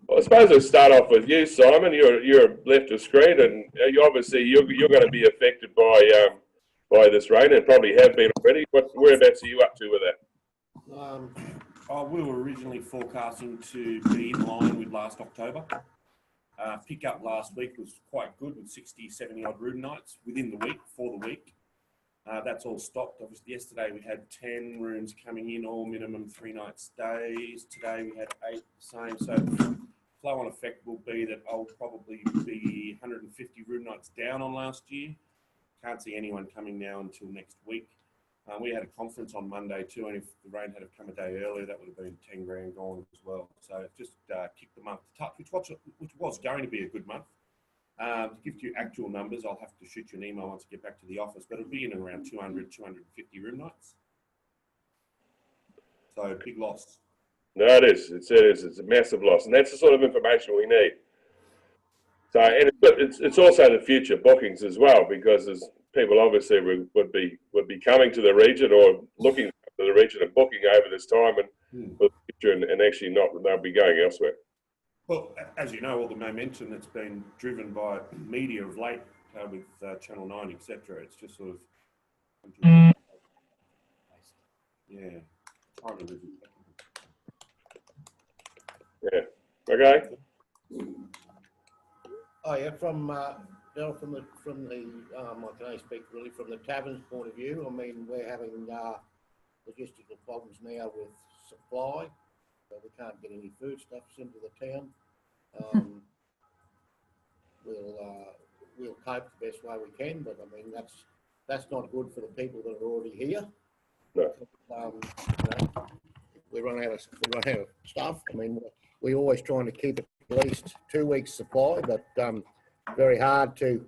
Well, I suppose I'll start off with you, Simon. You're left of screen, and you obviously you're going to be affected by this rain, and probably have been already. Whereabouts are you up to with that? We were originally forecasting to be in line with last October. Pick up last week was quite good with 60, 70 odd room nights within the week, for the week. That's all stopped. Obviously, yesterday we had 10 rooms coming in, all minimum 3 night stays. Today we had 8, same. So flow on effect will be that I'll probably be 150 room nights down on last year. Can't see anyone coming now until next week. We had a conference on Monday too, and if the rain had come a day earlier, that would have been 10 grand gone as well. So it just kicked the month to touch, which was going to be a good month. To give you actual numbers, I'll have to shoot you an email once I get back to the office, but it'll be in around 200, 250 room nights. So big loss. No, it is. It's a massive loss, and that's the sort of information we need. So, and it's also the future bookings as well, because there's people obviously would be coming to the region or looking to the region and booking over this time and for the future, and actually not, they'll be going elsewhere. Well, as you know, all the momentum that's been driven by media of late with Channel 9, etc. It's just sort of yeah. Yeah. Okay. Oh yeah, from Del, from the I can only speak really from the tavern's point of view. I mean, we're having logistical problems now with supply, so we can't get any foodstuffs into the town. We'll cope the best way we can, but I mean that's not good for the people that are already here. No. If we run out of stuff, I mean, we're always trying to keep at least 2 weeks supply, but very hard to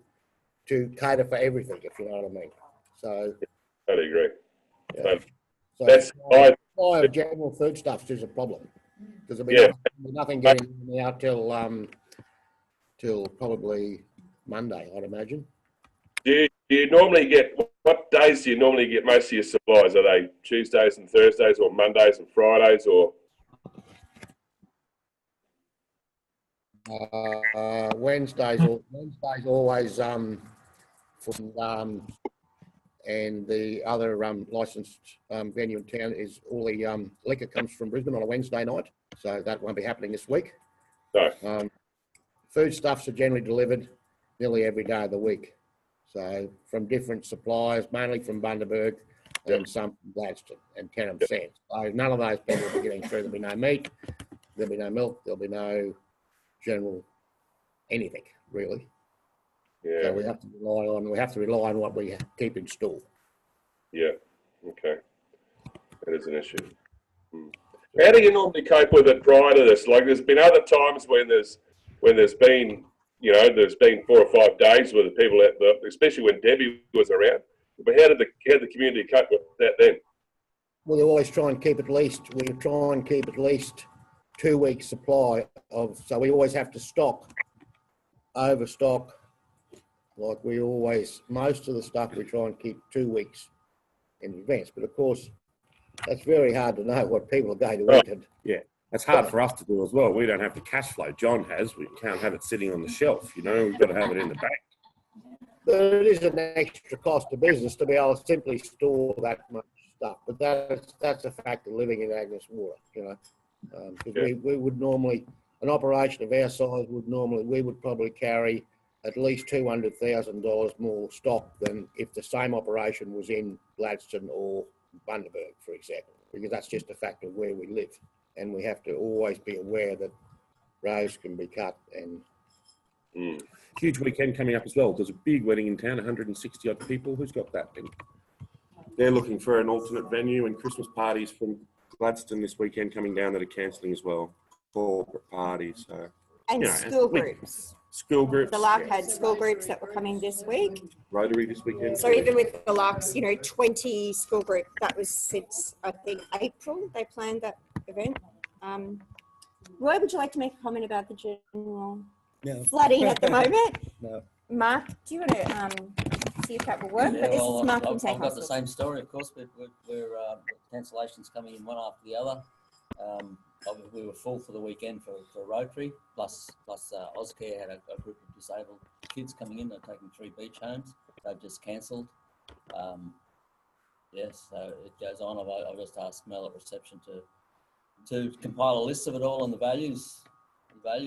cater for everything, if you know what I mean. So I totally agree. Yeah. So that's supply of general foodstuffs is a problem, because there'll be nothing getting out till probably Monday, I'd imagine. Do you normally get, what days do you normally get most of your supplies? Are they Tuesdays and Thursdays, or Mondays and Fridays, or? Wednesdays always from and the other licensed venue in town is all the liquor comes from Brisbane on a Wednesday night, so that won't be happening this week. No. Foodstuffs are generally delivered nearly every day of the week, so from different suppliers, mainly from Bundaberg and some from Gladstone and Canham Sands. So none of those people will be getting through. There'll be no meat, there'll be no milk, there'll be no general anything really. Yeah. So we have to rely on what we keep in store. Yeah. Okay. That is an issue. How do you normally cope with it prior to this? Like, there's been other times when there's been, there's been 4 or 5 days where the people, especially when Debbie was around. But how did the community cope with that then? We always try and keep at least 2 weeks supply of. So we always have to overstock. Like most of the stuff we try and keep 2 weeks in advance. But of course, that's very hard to know what people are going to eat. Yeah, that's hard for us to do as well. We don't have the cash flow John has. We can't have it sitting on the shelf. We've got to have it in the bank. But it is an extra cost to business to be able to simply store that much stuff. But that's a fact of living in Agnes Water, because we would normally, an operation of our size we would probably carry at least $200,000 more stock than if the same operation was in Gladstone or Bundaberg, for example, because that's just a fact of where we live. And we have to always be aware that rows can be cut. And huge weekend coming up as well. There's a big wedding in town, 160 odd people. Who's got that then? They're looking for an alternate venue, and Christmas parties from Gladstone this weekend coming down that are cancelling as well. Corporate parties. So, and school groups. School groups. The Lark had school groups that were coming this week. Rotary this weekend. So even with the Larks, 20 school group, that was since, I think, April, they planned that event. Roy, would you like to make a comment about the general flooding at the moment? No. Mark, do you want to see if that will work? Yeah, but this well, is Mark I've got the same story, of course. We're cancellations coming in one after the other. We were full for the weekend for Rotary, plus Ozcare had a group of disabled kids coming in. They're taking 3 beach homes. They've just cancelled. Yes, so it goes on. I've just asked Mel at reception to compile a list of it all and the value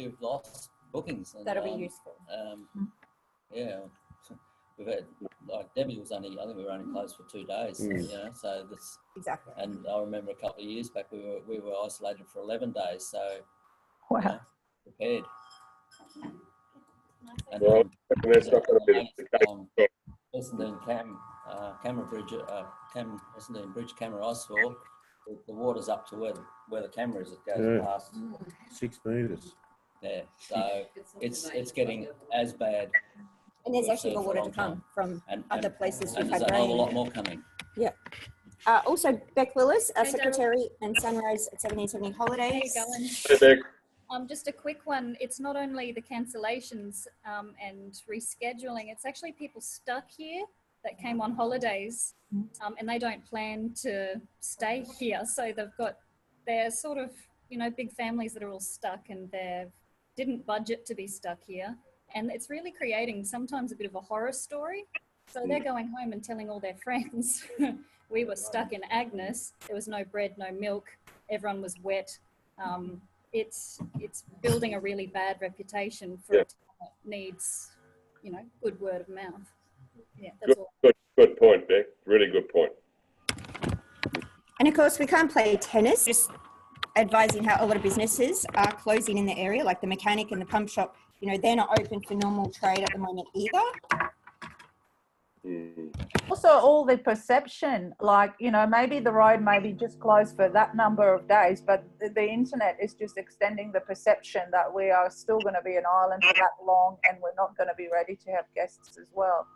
of lost bookings. And, That'll be useful. Yeah, we've had, like Debbie was I think we were only closed for 2 days. You know, so that's exactly. And I remember a couple of years back we were isolated for 11 days. So Wow. you know, prepared. And Well, that's not going to be the case. Essendon Essendon Bridge camera I saw, the water's up to where the camera is. It goes past 6 metres. Yeah, so it's getting as bad. And there's actually more water to come from other places and who've there's had a hell of a rain. lot more coming. Yeah. Also, Beck Willis, our secretary, and Sunrise at 1770 Holidays. How you going? Hey, Beck. Just a quick one. It's not only the cancellations and rescheduling, it's actually people stuck here that came on holidays and they don't plan to stay here. So they're sort of, you know, big families that are all stuck and they didn't budget to be stuck here. And it's really creating sometimes a bit of a horror story. So they're going home and telling all their friends, we were stuck in Agnes. There was no bread, no milk. Everyone was wet. It's building a really bad reputation for a town that needs, you know, good word of mouth. Yeah, that's all. Good point, Beck. Really good point. And of course, we can't play tennis. Just advising how a lot of businesses are closing in the area, like the mechanic and the pump shop. You know, they're not open for normal trade at the moment either. Also, all the perception, like, you know, maybe the road may be just closed for that number of days, but the internet is just extending the perception that we are still going to be an island for that long and we're not going to be ready to have guests as well.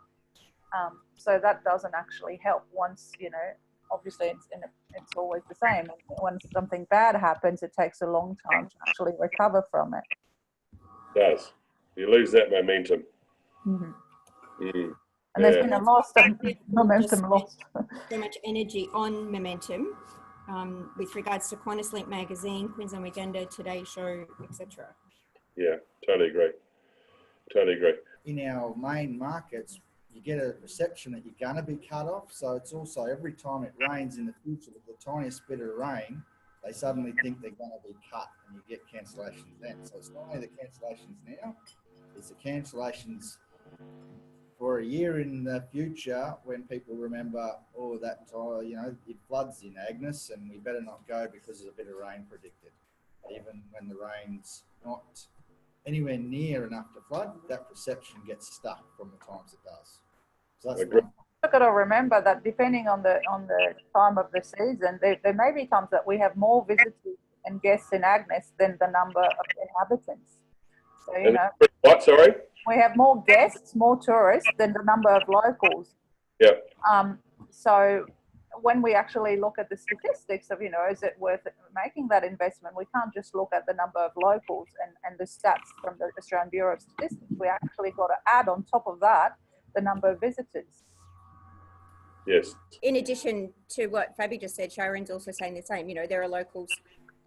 So that doesn't actually help. Once, you know, obviously it's always the same. When something bad happens, it takes a long time to actually recover from it. It does. You lose that momentum. And there's been a loss of momentum lost. So much energy on momentum with regards to Qantas Link magazine, Queensland Weekender, Today Show, etc. Yeah, totally agree. Totally agree. In our main markets, you get a perception that you're going to be cut off. So it's also every time it rains in the future with the tiniest bit of rain, they suddenly think they're going to be cut and you get cancellations then. So it's not only the cancellations now, it's the cancellations for a year in the future when people remember, oh, that time, you know, it floods in Agnes and we better not go because there's a bit of rain predicted. Even when the rain's not anywhere near enough to flood, that perception gets stuck from the times it does. So that's one. You've got to remember that depending on the time of the season, there may be times that we have more visitors and guests in Agnes than the number of inhabitants. So, you know, what, sorry? We have more guests, more tourists than the number of locals. Yeah. So when we actually look at the statistics of, you know, is it worth making that investment? We can't just look at the number of locals and the stats from the Australian Bureau of Statistics. We actually got to add on top of that the number of visitors. Yes. In addition to what Fabi just said, Sharon's also saying the same. You know, there are locals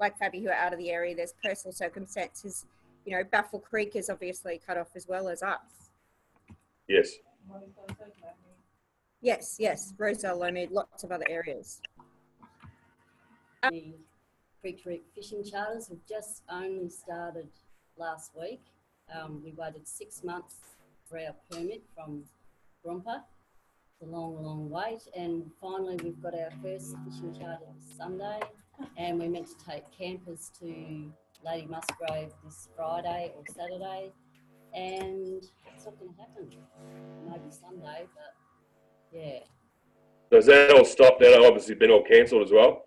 like Fabi who are out of the area. There's personal circumstances. You know, Baffle Creek is obviously cut off as well as us. Yes. Yes. Rosedale, Lomead, lots of other areas. The Creek fishing charters have just only started last week. We waited 6 months for our permit from Grompa. It's a long wait, and finally we've got our first fishing charter this Sunday, and we're meant to take campers to Lady Musgrave this Friday or Saturday, and it's not going to happen. Maybe Sunday, but yeah. Does that all stop? That obviously been all cancelled as well?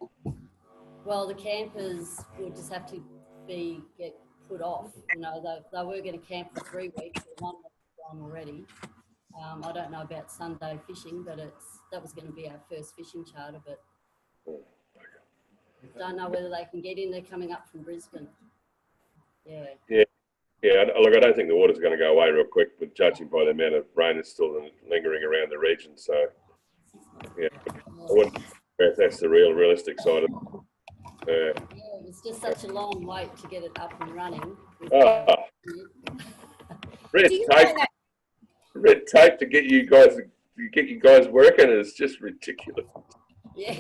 Well, the campers will just have to get put off. You know, they were going to camp for 3 weeks, but 1 week's gone already. I don't know about Sunday fishing, but that was going to be our first fishing charter, but don't know whether they can get in. They're coming up from Brisbane. Yeah. Look, I don't think the water's going to go away real quick, but judging by the amount of rain that's still lingering around the region, so yeah, I wouldn't know if that's the realistic side of it. Yeah, it was It's just such a long wait to get it up and running. Oh, red Do you tape, find that red tape to get you guys working is just ridiculous. Yeah.